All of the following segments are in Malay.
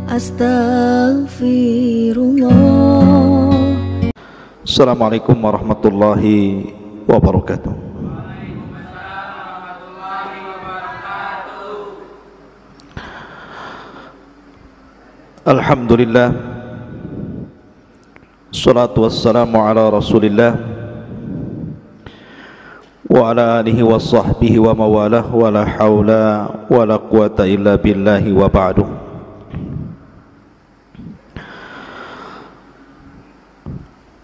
Astaghfirullah. Assalamualaikum warahmatullahi wabarakatuh. Alhamdulillah, salatu wassalamu ala rasulillah wa ala alihi wa sahbihi wa mawalah, wa la hawla wa la quwata illa billahi wa ba'du.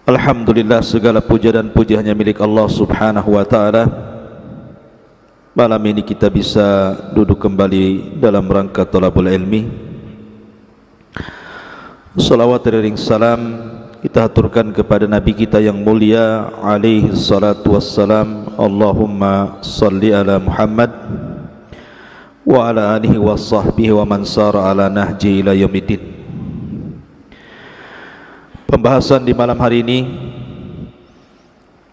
Alhamdulillah, segala puja dan puji hanya milik Allah subhanahu wa ta'ala. Malam ini kita bisa duduk kembali dalam rangka thalabul ilmi. Salawat dan salam kita haturkan kepada Nabi kita yang mulia alaihi salatu wassalam. Allahumma salli ala Muhammad wa ala alihi wa sahbihi wa man sara ala nahji ila yaumiddin. Pembahasan di malam hari ini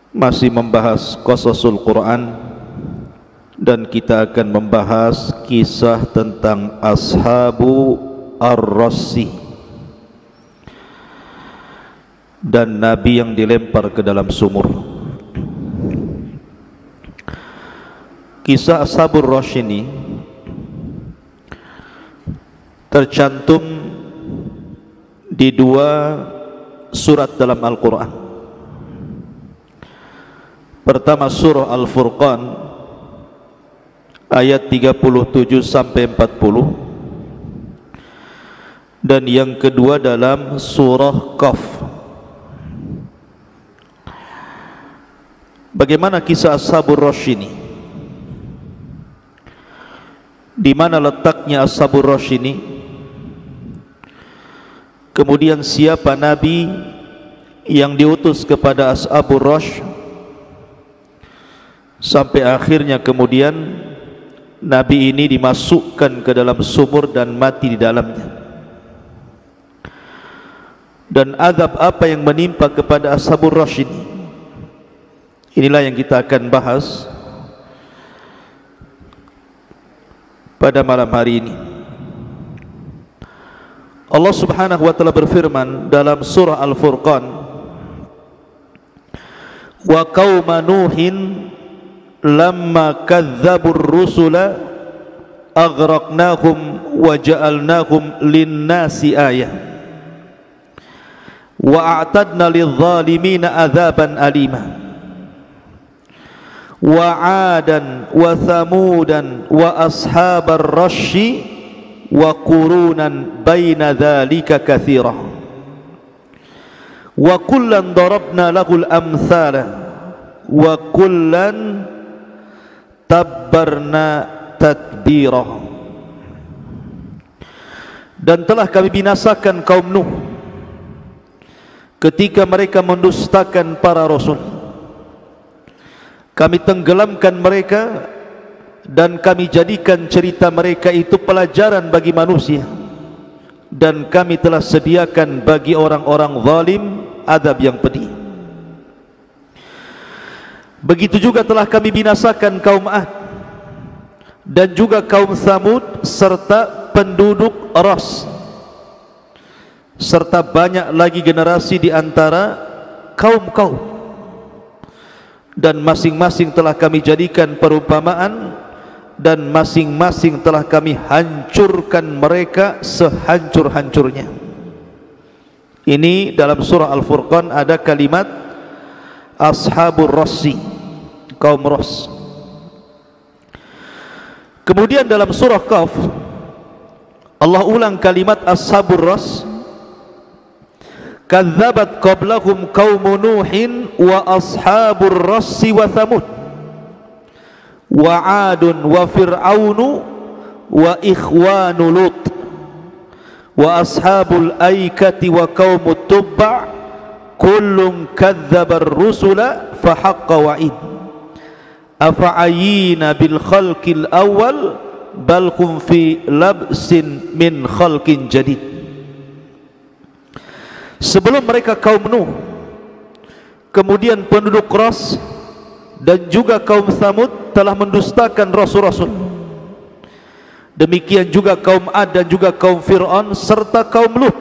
masih membahas qasasul Quran, dan kita akan membahas kisah tentang ashabu ar-rassi dan Nabi yang dilempar ke dalam sumur. Kisah ashabur rassi ini tercantum di dua surat dalam Al-Quran. Pertama surah Al-Furqan ayat 37 sampai 40, dan yang kedua dalam surah Qaf. Bagaimana kisah ashabur rassi ini? Di mana letaknya ashabur rassi ini? Kemudian siapa Nabi yang diutus kepada ashabur rasy, sampai akhirnya kemudian Nabi ini dimasukkan ke dalam sumur dan mati di dalamnya. Dan azab apa yang menimpa kepada ashabur rasy ini? Inilah yang kita akan bahas pada malam hari ini. Allah subhanahu wa ta'ala berfirman dalam surah Al-Furqan, wa qauma nuhin lamma kadzdzabur rusula aghraqnahum wa ja'alnahum lin-nasi ayah wa a'tadna lidh-dhalimina adzaban alima wa 'adan wa thamudan wa ashabar rasyi wa qurunan baina dzalika katsira wa kullan darabna lahul amthala wa kullan tabbarna tadbira. Dan telah kami binasakan kaum Nuh ketika mereka mendustakan para rasul. Kami tenggelamkan mereka dan kami jadikan cerita mereka itu pelajaran bagi manusia, dan kami telah sediakan bagi orang-orang zalim azab yang pedih. Begitu juga telah kami binasakan kaum Ad dan juga kaum Tsamud serta penduduk Ras, serta banyak lagi generasi di antara kaum-kaum, dan masing-masing telah kami jadikan perumpamaan, dan masing-masing telah kami hancurkan mereka sehancur-hancurnya. Ini dalam surah Al-Furqan ada kalimat ashabur rassi, kaum Ras. Kemudian dalam surah Qaf Allah ulang kalimat ashabur ras, kadzabat qablahum qaum nuhin wa ashabur rassi wa thamud wa 'adun wa fir'aunu wa ikhwanu lut wa ashabul aikati wa qaumut tubba kullun kadzabar rusula fa haqqa wa'id afa'ayina bil khalqil awwal bal hum fi labsin min khalqin jadid. Sebelum mereka kaum Nuh, kemudian penduduk Ras dan juga kaum Tsamud telah mendustakan rasul-rasul, Demikian juga kaum Ad dan juga kaum Fir'aun serta kaum Lut,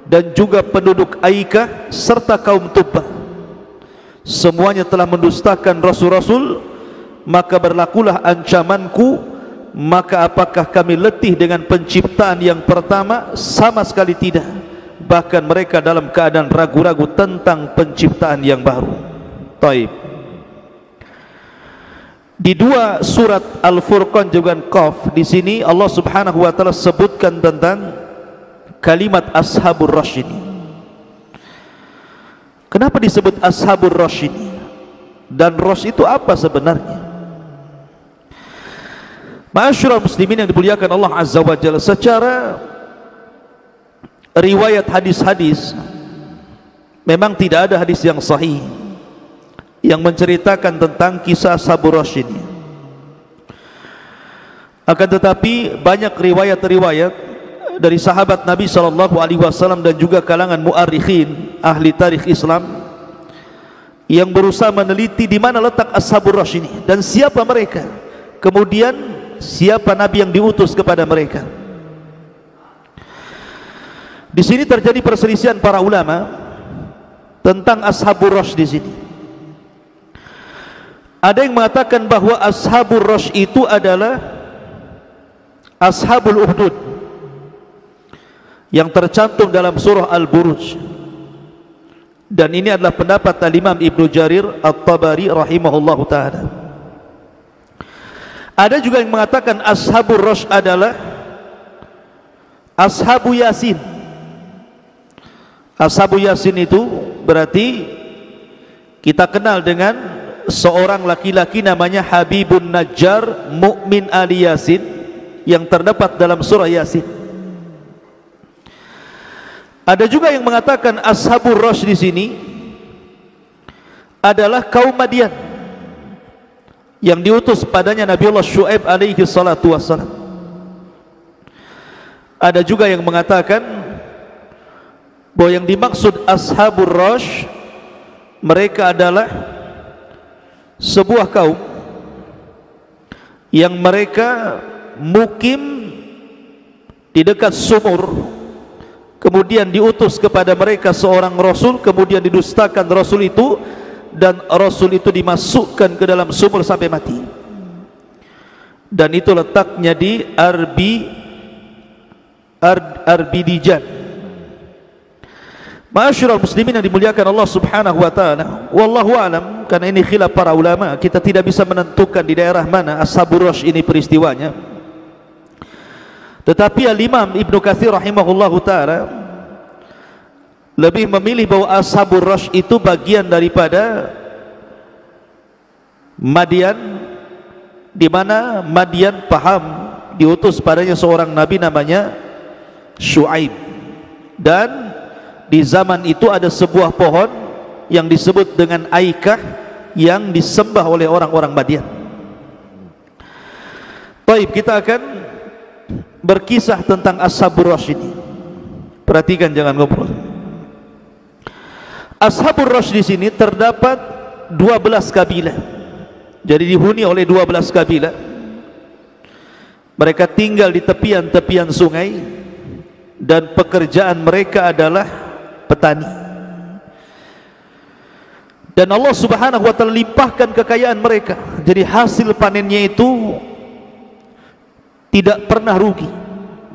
dan juga penduduk Aikah serta kaum Tubbah. Semuanya telah mendustakan rasul-rasul, maka berlakulah ancamanku. Maka apakah kami letih dengan penciptaan yang pertama? Sama sekali tidak. Bahkan mereka dalam keadaan ragu-ragu tentang penciptaan yang baru. Taib. Di dua surat Al-Furqan juga Qaf, di sini Allah Subhanahu wa taala sebutkan tentang kalimat Ashabur Rasyid. Kenapa disebut Ashabur Rasyid? Dan Rasyid itu apa sebenarnya? Ma'asyiral muslimin yang dimuliakan Allah Azza wa Jalla, secara riwayat hadis-hadis memang tidak ada hadis yang sahih yang menceritakan tentang kisah Ashabur Rasyid. Akan tetapi banyak riwayat-riwayat dari sahabat Nabi SAW dan juga kalangan mu'arikhin, ahli tarikh Islam, yang berusaha meneliti di mana letak Ashabur Rasyid dan siapa mereka, kemudian siapa Nabi yang diutus kepada mereka. Di sini terjadi perselisihan para ulama tentang Ashabur Rasyid di sini. Ada yang mengatakan bahwa Ashabur Rasyid itu adalah Ashabul Uhdud yang tercantum dalam surah Al-Buruj, dan ini adalah pendapat Al-Imam Ibnu Jarir At-Tabari rahimahullahu ta'ala. Ada juga yang mengatakan Ashabur Rasyid adalah Ashabu Yasin. Ashabu Yasin itu berarti kita kenal dengan seorang laki-laki namanya Habibun Najjar Mu'min Ali Yasin yang terdapat dalam surah Yasin. Ada juga yang mengatakan Ashabur Rasyid di sini adalah kaum Madian yang diutus padanya Nabiullah Syuaib alaihi salatu wassalam. Ada juga yang mengatakan bahwa yang dimaksud Ashabur Rasyid mereka adalah sebuah kaum yang mereka mukim di dekat sumur, kemudian diutus kepada mereka seorang rasul, kemudian didustakan rasul itu, dan rasul itu dimasukkan ke dalam sumur sampai mati. Dan itu letaknya di Arbidijan. Ma'asyiral muslimin yang dimuliakan Allah Subhanahu wa taala, wallahu alam, karena ini khilaf para ulama, kita tidak bisa menentukan di daerah mana Ashabur Rasyid ini peristiwanya. Tetapi Al-Imam Ibnu Katsir rahimahullahu taala lebih memilih bahwa Ashabur Rasyid itu bagian daripada Madian, di mana Madian paham diutus padanya seorang nabi namanya Syuaib, dan di zaman itu ada sebuah pohon yang disebut dengan Aikah yang disembah oleh orang-orang Madian. Baik, kita akan berkisah tentang Ashabur Rasyid ini. Perhatikan, jangan ngobrol. Ashabur Rasyid di sini terdapat 12 kabilah. Jadi dihuni oleh 12 kabilah. Mereka tinggal di tepian-tepian sungai dan pekerjaan mereka adalah petani. Dan Allah Subhanahu wa taala limpahkan kekayaan mereka. Jadi hasil panennya itu tidak pernah rugi.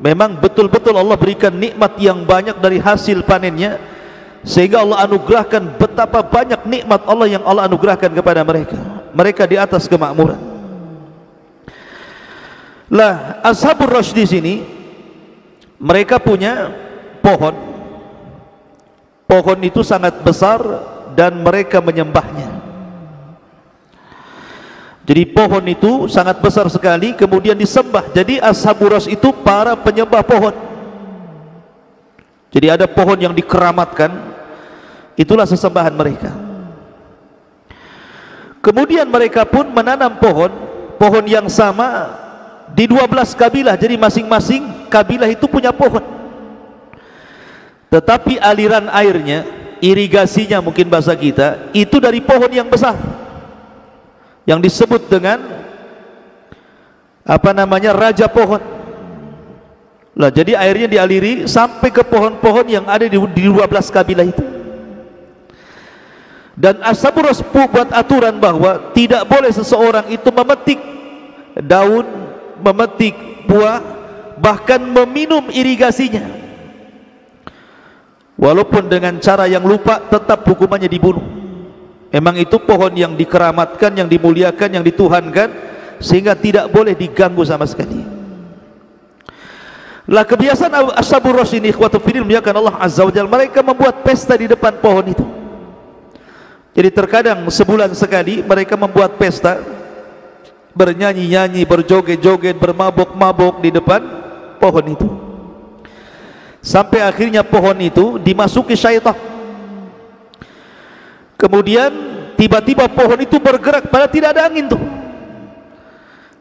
Memang betul-betul Allah berikan nikmat yang banyak dari hasil panennya, sehingga Allah anugerahkan betapa banyak nikmat Allah yang Allah anugerahkan kepada mereka. Mereka di atas kemakmuran. Lah, Ashabur Rasyid di sini mereka punya pohon. Pohon itu sangat besar dan mereka menyembahnya. Jadi pohon itu sangat besar sekali, kemudian disembah. Jadi Ashabur Rasyid itu para penyembah pohon. Jadi ada pohon yang dikeramatkan, itulah sesembahan mereka. Kemudian mereka pun menanam pohon yang sama di 12 kabilah. Jadi masing-masing kabilah itu punya pohon, tetapi aliran airnya, irigasinya mungkin bahasa kita, itu dari pohon yang besar yang disebut dengan raja pohon. Lah jadi airnya dialiri sampai ke pohon-pohon yang ada di 12 kabilah itu. Dan Ashabur Rass buat aturan bahwa tidak boleh seseorang itu memetik daun, memetik buah, bahkan meminum irigasinya. Walaupun dengan cara yang lupa, tetap hukumannya dibunuh. Memang itu pohon yang dikeramatkan, yang dimuliakan, yang dituhankan, sehingga tidak boleh diganggu sama sekali. Lah kebiasaan Ashabur Rass ini, ikhwatu fillah muliakan Allah Azza wa Jalla, mereka membuat pesta di depan pohon itu. Jadi terkadang sebulan sekali mereka membuat pesta, bernyanyi-nyanyi, berjoget-joget, bermabok-mabok di depan pohon itu. Sampai akhirnya pohon itu dimasuki syaitan. Kemudian tiba-tiba pohon itu bergerak, padahal tidak ada angin tuh.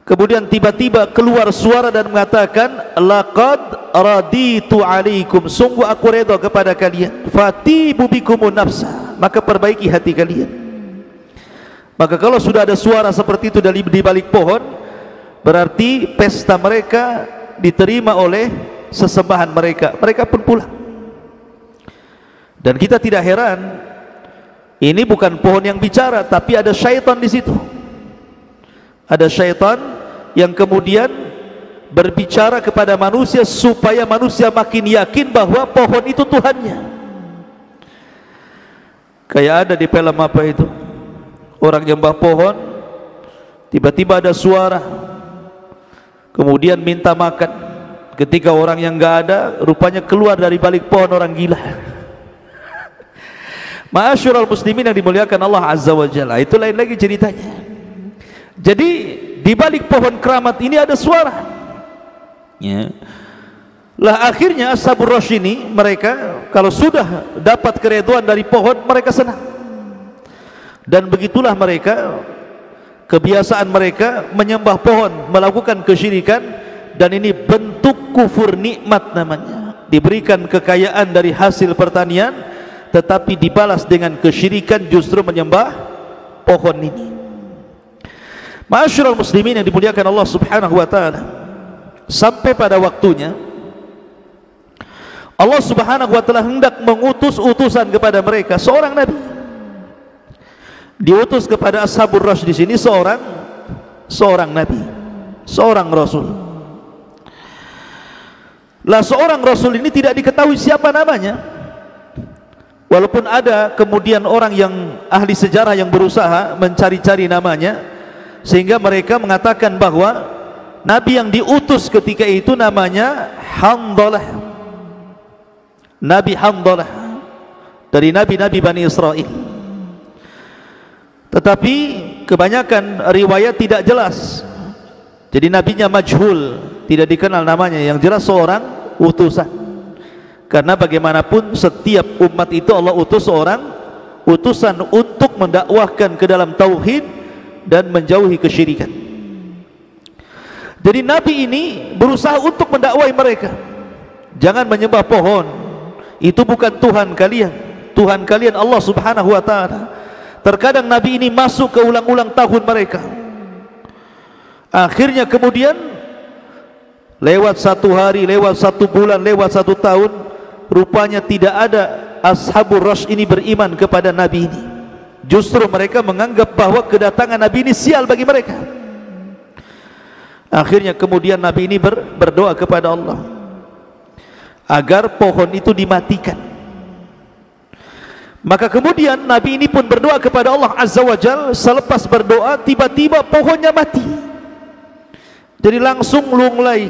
Kemudian tiba-tiba keluar suara dan mengatakan, laqad raditu alaikum, sungguh aku redha kepada kalian, fatibu bikumun nafsa, maka perbaiki hati kalian. Maka kalau sudah ada suara seperti itu di balik pohon, berarti pesta mereka diterima oleh sesembahan mereka. Mereka pun pulang. Dan kita tidak heran, ini bukan pohon yang bicara, tapi ada syaitan di situ. Ada syaitan yang kemudian berbicara kepada manusia supaya manusia makin yakin bahwa pohon itu Tuhannya. Kayak ada di film apa itu, orang nyembah pohon, tiba-tiba ada suara, kemudian minta makan. Ketika orang yang enggak ada, rupanya keluar dari balik pohon orang gila. Ma'asyiral muslimin yang dimuliakan Allah Azza wa Jalla, itu lain lagi ceritanya. Jadi di balik pohon keramat ini ada suara. Ya. Lah akhirnya Ashabur Rass ini, mereka kalau sudah dapat keridhaan dari pohon, mereka senang. Dan begitulah mereka, kebiasaan mereka menyembah pohon, melakukan kesyirikan, dan ini bentuk kufur nikmat namanya. Diberikan kekayaan dari hasil pertanian, tetapi dibalas dengan kesyirikan, justru menyembah pohon ini. Ma'asyiral muslimin yang dimuliakan Allah Subhanahu wa taala, sampai pada waktunya Allah Subhanahu wa taala hendak mengutus utusan kepada mereka, seorang nabi. Diutus kepada Ashabur Rass di sini seorang nabi, seorang rasul. Lah seorang rasul ini tidak diketahui siapa namanya. Walaupun ada kemudian orang yang ahli sejarah yang berusaha mencari-cari namanya, sehingga mereka mengatakan bahwa nabi yang diutus ketika itu namanya Handalah, Nabi Handalah, dari nabi-nabi Bani Israel. Tetapi kebanyakan riwayat tidak jelas, jadi nabinya majhul, tidak dikenal namanya. Yang jelas seorang utusan, karena bagaimanapun setiap umat itu Allah utus seorang utusan untuk mendakwahkan ke dalam tauhid dan menjauhi kesyirikan. Jadi nabi ini berusaha untuk mendakwai mereka, jangan menyembah pohon, itu bukan Tuhan kalian. Tuhan kalian Allah Subhanahu wa taala. Terkadang nabi ini masuk ke ulang-ulang tahun mereka. Akhirnya kemudian lewat 1 hari, lewat 1 bulan, lewat 1 tahun, rupanya tidak ada Ashabur Rass ini beriman kepada nabi ini. Justru mereka menganggap bahwa kedatangan nabi ini sial bagi mereka. Akhirnya kemudian nabi ini berdoa kepada Allah agar pohon itu dimatikan. Maka kemudian nabi ini pun berdoa kepada Allah Azza wa Jalla. Selepas berdoa, tiba-tiba pohonnya mati. Jadi langsung lunglai,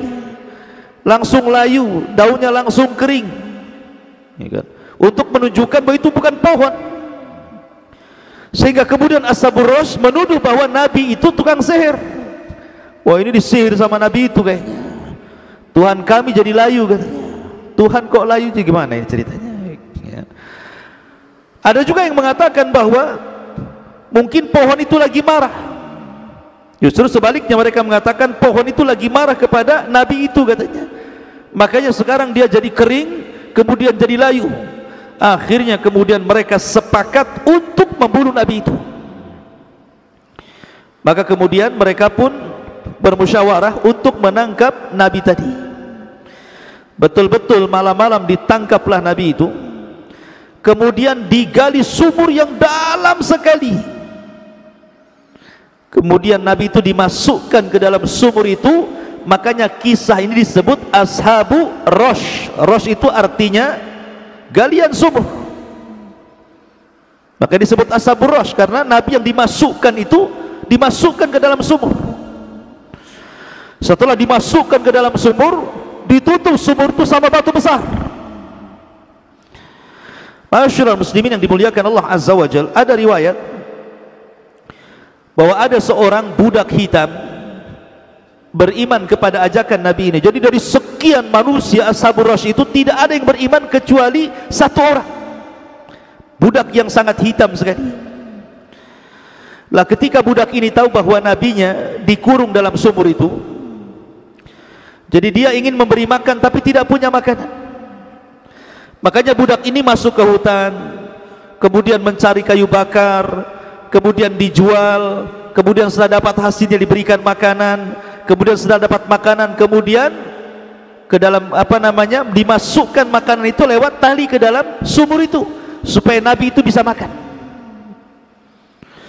langsung layu, daunnya langsung kering, ya kan? Untuk menunjukkan bahwa itu bukan pohon. Sehingga kemudian Ashabur Rass menuduh bahwa nabi itu tukang sihir. Wah, ini disihir sama nabi itu kayaknya. Tuhan kami jadi layu katanya. Tuhan kok layu, jadi gimana ini ceritanya? Ya. Ada juga yang mengatakan bahwa mungkin pohon itu lagi marah. Justru sebaliknya, mereka mengatakan pohon itu lagi marah kepada nabi itu katanya. Makanya sekarang dia jadi kering, kemudian jadi layu. Akhirnya kemudian mereka sepakat untuk membunuh nabi itu. Maka kemudian mereka pun bermusyawarah untuk menangkap nabi tadi. Betul-betul malam-malam ditangkaplah Nabi itu, kemudian digali sumur yang dalam sekali. Kemudian Nabi itu dimasukkan ke dalam sumur itu. Makanya kisah ini disebut Ashabu Rosh. Rosh itu artinya galian sumur. Maka disebut Ashabu Rosh karena Nabi yang dimasukkan itu dimasukkan ke dalam sumur. Setelah dimasukkan ke dalam sumur, ditutup sumur itu sama batu besar. Masyaallah muslimin yang dimuliakan Allah Azza wa Jalla, ada riwayat bahwa ada seorang budak hitam beriman kepada ajakan Nabi ini. Jadi dari sekian manusia Ashabur Rosh itu tidak ada yang beriman kecuali satu orang, budak yang sangat hitam sekali. Lah ketika budak ini tahu bahwa nabinya dikurung dalam sumur itu, jadi dia ingin memberi makan tapi tidak punya makanan. Makanya budak ini masuk ke hutan, kemudian mencari kayu bakar, kemudian dijual, kemudian setelah dapat hasilnya diberikan makanan, kemudian setelah dapat makanan, kemudian ke dalam dimasukkan makanan itu lewat tali ke dalam sumur itu supaya Nabi itu bisa makan.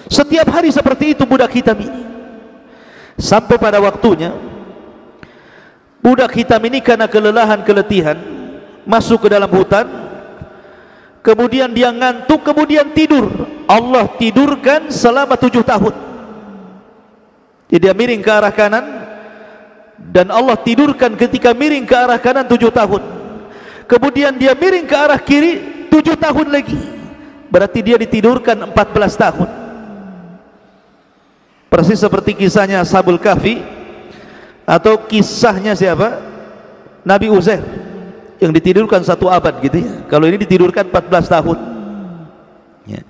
Setiap hari seperti itu budak hitam ini, sampai pada waktunya budak hitam ini karena kelelahan, keletihan, masuk ke dalam hutan, kemudian dia ngantuk, kemudian tidur. Allah tidurkan selama 7 tahun. Jadi dia miring ke arah kanan, dan Allah tidurkan ketika miring ke arah kanan 7 tahun. Kemudian dia miring ke arah kiri 7 tahun lagi. Berarti dia ditidurkan 14 tahun. Persis seperti kisahnya Ashabul Kahfi, atau kisahnya siapa? Nabi Uzair yang ditidurkan 1 abad gitu ya. Kalau ini ditidurkan 14 tahun ya.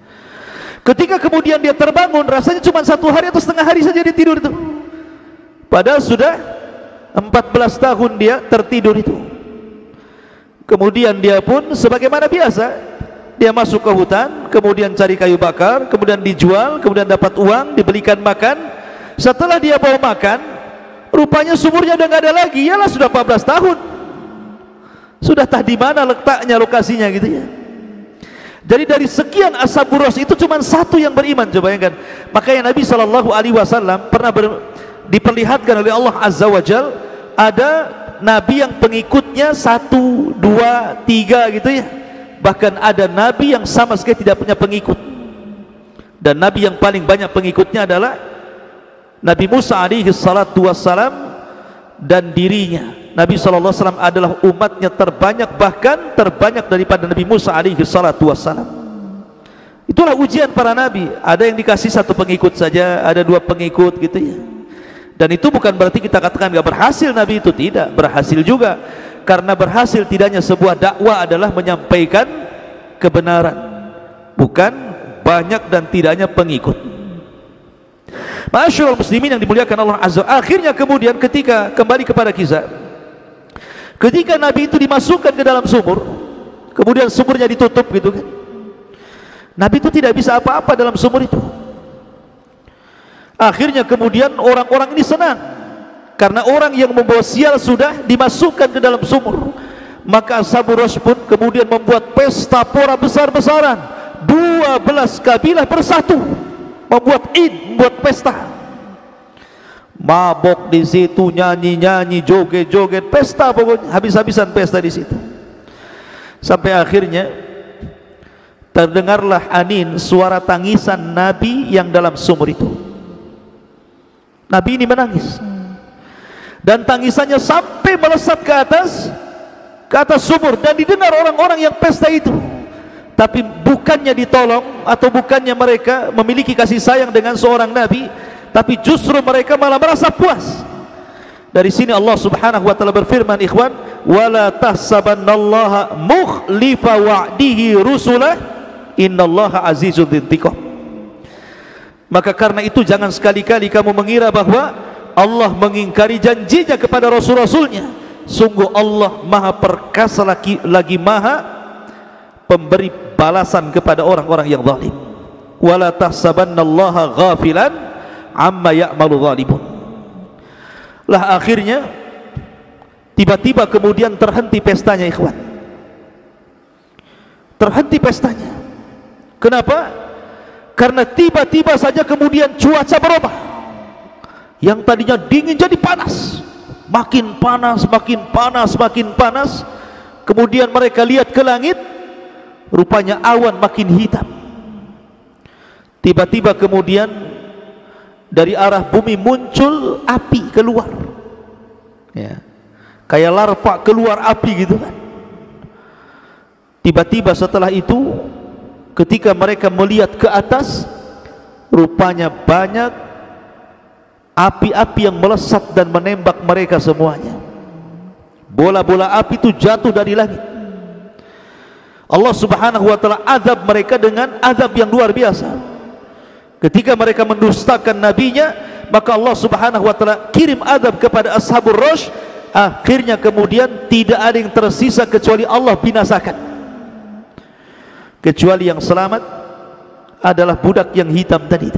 Ketika kemudian dia terbangun, rasanya cuma 1 hari atau setengah hari saja dia tidur itu, padahal sudah 14 tahun dia tertidur itu. Kemudian dia pun sebagaimana biasa, dia masuk ke hutan, kemudian cari kayu bakar, kemudian dijual, kemudian dapat uang, dibelikan makan. Setelah dia bawa makan, rupanya sumurnya udah nggak ada lagi. Yalah, sudah 14 tahun, sudah tah di mana letaknya, lokasinya gitu ya. Jadi dari sekian Ashabur Rosh itu cuma 1 yang beriman. Coba bayangkan. Makanya Nabi SAW pernah diperlihatkan oleh Allah Azza wa Jal, ada Nabi yang pengikutnya 1, 2, 3 gitu ya. Bahkan ada Nabi yang sama sekali tidak punya pengikut. Dan Nabi yang paling banyak pengikutnya adalah Nabi Musa alaihi salatu wassalam dan dirinya. Nabi SAW adalah umatnya terbanyak, bahkan terbanyak daripada Nabi Musa alaihi salatu wassalam. Itulah ujian para Nabi. Ada yang dikasih 1 pengikut saja, ada 2 pengikut gitu ya. Dan itu bukan berarti kita katakan gak berhasil Nabi itu. Tidak, berhasil juga. Karena berhasil tidaknya sebuah dakwah adalah menyampaikan kebenaran, bukan banyak dan tidaknya pengikut. Masyaallah muslimin yang dimuliakan Allah Azza. Akhirnya kemudian ketika kembali kepada kisah, ketika Nabi itu dimasukkan ke dalam sumur, kemudian sumurnya ditutup gitu kan, Nabi itu tidak bisa apa-apa dalam sumur itu. Akhirnya kemudian orang-orang ini senang, karena orang yang membawa sial sudah dimasukkan ke dalam sumur. Maka Ashabur Rosh pun kemudian membuat pesta pora besar-besaran. 12 kabilah bersatu membuat Id, membuat pesta. Mabok di situ, nyanyi-nyanyi, joget-joget, pesta pokoknya, habis-habisan pesta di situ. Sampai akhirnya terdengarlah anin, suara tangisan Nabi yang dalam sumur itu. Nabi ini menangis, dan tangisannya sampai melesat ke atas sumur, dan didengar orang-orang yang pesta itu. Tapi bukannya ditolong atau bukannya mereka memiliki kasih sayang dengan seorang Nabi, tapi justru mereka malah merasa puas. Dari sini Allah Subhanahu wa taala berfirman, ikhwan, wala tahsabannallaha mukhlifa wa'dihi rusulah, innallaha azizun dzuntiqam. Maka karena itu jangan sekali-kali kamu mengira bahwa Allah mengingkari janjinya kepada rasul-rasulnya. Sungguh Allah maha perkasa lagi maha pemberi balasan kepada orang-orang yang zalim. Wala tahsabannallaha ghafilan amma ya'malu zalimun. Lah akhirnya Tiba-tiba kemudian terhenti pestanya, ikhwan. Terhenti pestanya. Kenapa? Karena tiba-tiba saja kemudian cuaca berubah. Yang tadinya dingin jadi panas. Makin panas, makin panas, makin panas. Kemudian mereka lihat ke langit, rupanya awan makin hitam. Tiba-tiba kemudian dari arah bumi muncul api keluar, ya, kayak larva keluar api gitu kan. Tiba-tiba setelah itu, ketika mereka melihat ke atas, rupanya banyak api-api yang melesat dan menembak mereka semuanya. Bola-bola api itu jatuh dari langit. Allah subhanahu wa ta'ala azab mereka dengan azab yang luar biasa. Ketika mereka mendustakan nabinya, maka Allah subhanahu wa ta'ala kirim azab kepada Ashabur Rash. Akhirnya kemudian tidak ada yang tersisa kecuali Allah binasakan. Kecuali yang selamat adalah budak yang hitam tadi,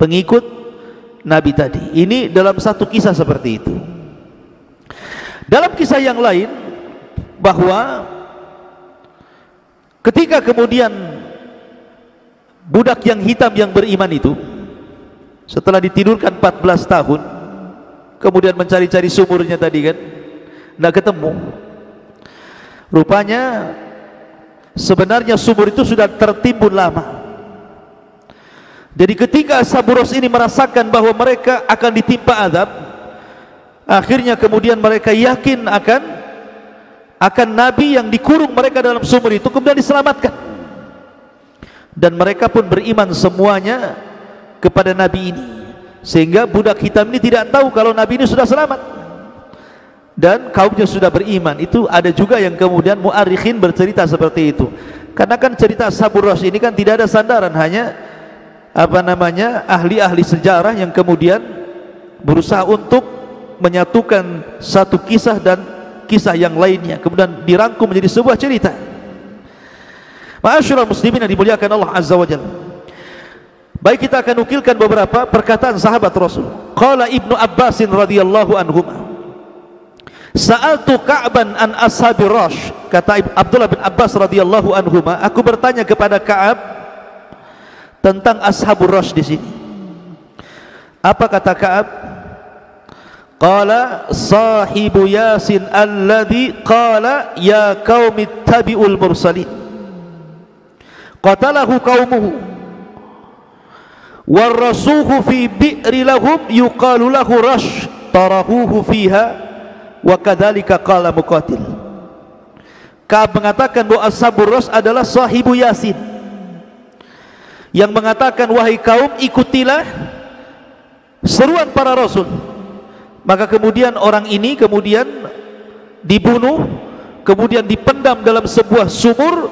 pengikut Nabi tadi. Ini dalam satu kisah seperti itu. Dalam kisah yang lain, bahwa ketika kemudian budak yang hitam yang beriman itu setelah ditidurkan 14 tahun, kemudian mencari-cari sumurnya tadi kan, tidak ketemu. Rupanya sebenarnya sumur itu sudah tertimbun lama. Jadi ketika Ashabur Rass ini merasakan bahwa mereka akan ditimpa azab, akhirnya kemudian mereka yakin akan Nabi yang dikurung mereka dalam sumur itu kemudian diselamatkan. Dan mereka pun beriman semuanya kepada Nabi ini, sehingga budak hitam ini tidak tahu kalau Nabi ini sudah selamat dan kaumnya sudah beriman. Itu ada juga yang kemudian mu'arikhin bercerita seperti itu. Karena kan cerita Ashabur Rass ini kan tidak ada sandaran, hanya ahli-ahli sejarah yang kemudian berusaha untuk menyatukan satu kisah dan kisah yang lainnya, kemudian dirangkum menjadi sebuah cerita. Ma'asyiral muslimin yang dimuliakan Allah Azza wa Jalla. Baik, kita akan nukilkan beberapa perkataan sahabat Rasul. Qala Ibnu Abbas radhiyallahu anhuma, sa'altu Ka'ban an ashabir Rash. Kata Abdullah bin Abbas radhiyallahu anhuma, aku bertanya kepada Ka'ab tentang Ashabur Rash di sini. Apa kata Ka'ab? Qala sahibu Yasin alladhi qala ya qaumi ittabi'ul mursalin qatalahu qaumuhu warrasuhu fi bi'ri lahum yuqalu lahu Rash tarahuhu fiha wa kadzalika qala Muqatil. Ka'ab mengatakan bahwa Ashabur Rash adalah sahibu Yasin, yang mengatakan, wahai kaum, ikutilah seruan para rasul. Maka kemudian orang ini kemudian dibunuh, kemudian dipendam dalam sebuah sumur.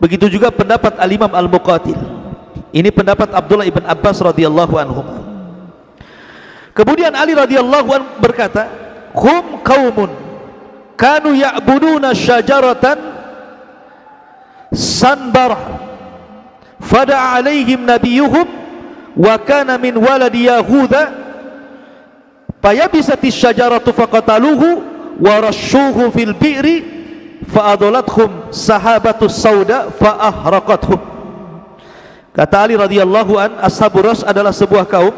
Begitu juga pendapat Al-Imam Al-Muqatil. Ini pendapat Abdullah ibn Abbas radhiyallahu anhu. Kemudian Ali radhiyallahu anhu berkata, hum qaumun kanu ya'buduna syajaratan sanbarah fada'a alaihim nabiyuhum wa kana min waladi Yahuda fayabisati syajaratu faqataluhu wa rashuhu fil bi'ri fa'adolathum sahabatus sauda fa'ahraqathum. Kata Ali radhiyallahu an, Ashabur Rass adalah sebuah kaum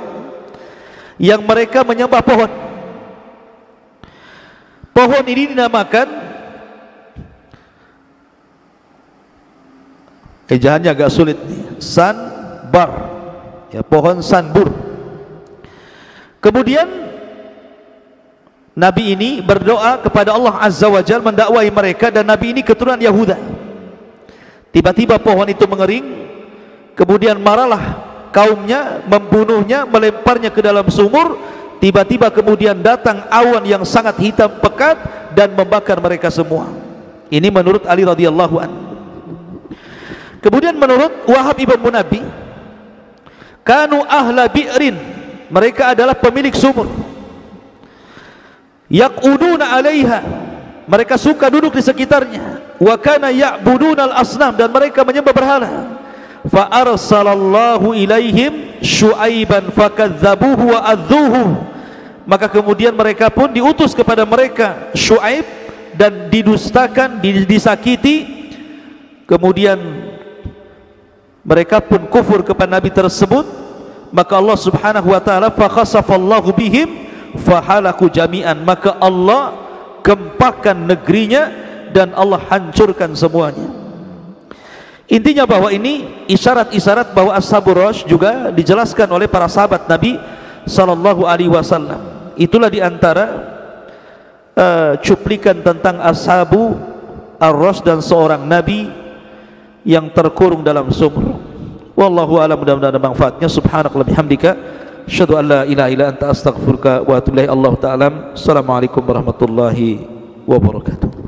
yang mereka menyembah pohon. Pohon ini dinamakan, ejaannya agak sulit nih, sanbar, ya, pohon sanbur. Kemudian Nabi ini berdoa kepada Allah Azza wa Jalla mendakwai mereka, dan Nabi ini keturunan Yahuda. Tiba-tiba pohon itu mengering, kemudian marahlah kaumnya, membunuhnya, melemparnya ke dalam sumur. Tiba-tiba kemudian datang awan yang sangat hitam pekat dan membakar mereka semua. Ini menurut Ali radhiyallahu anhu. Kemudian menurut Wahab ibn Munabbi, kanu ahla bi'rin, mereka adalah pemilik sumur. Yaquduna 'alaiha, mereka suka duduk di sekitarnya. Wa kana ya'buduna al-asnam, dan mereka menyembah berhala. Fa arsalallahu ilaihim Syuaiban fakadzabuhu wa adzuhu. Maka kemudian mereka pun diutus kepada mereka Syuaib dan didustakan, disakiti. Kemudian mereka pun kufur kepada nabi tersebut. Maka Allah Subhanahu wa taala fa khasafallahu bihim fahalaku jami'an, maka Allah gempakan negerinya dan Allah hancurkan semuanya. Intinya bahwa ini isyarat-isyarat bahwa Ashabur Rass juga dijelaskan oleh para sahabat Nabi sallallahu alaihi wasallam. Itulah diantara cuplikan tentang Ashabu Ar-Rass dan seorang nabi yang terkurung dalam sumur. Wallahu a'lam, mudah-mudahan ada manfaatnya. Subhanakallahumma bihamdika asyhadu an la ilaha illa anta astaghfiruka wa atubu ilaik. Allahu ta'ala. Assalamualaikum warahmatullahi wabarakatuh.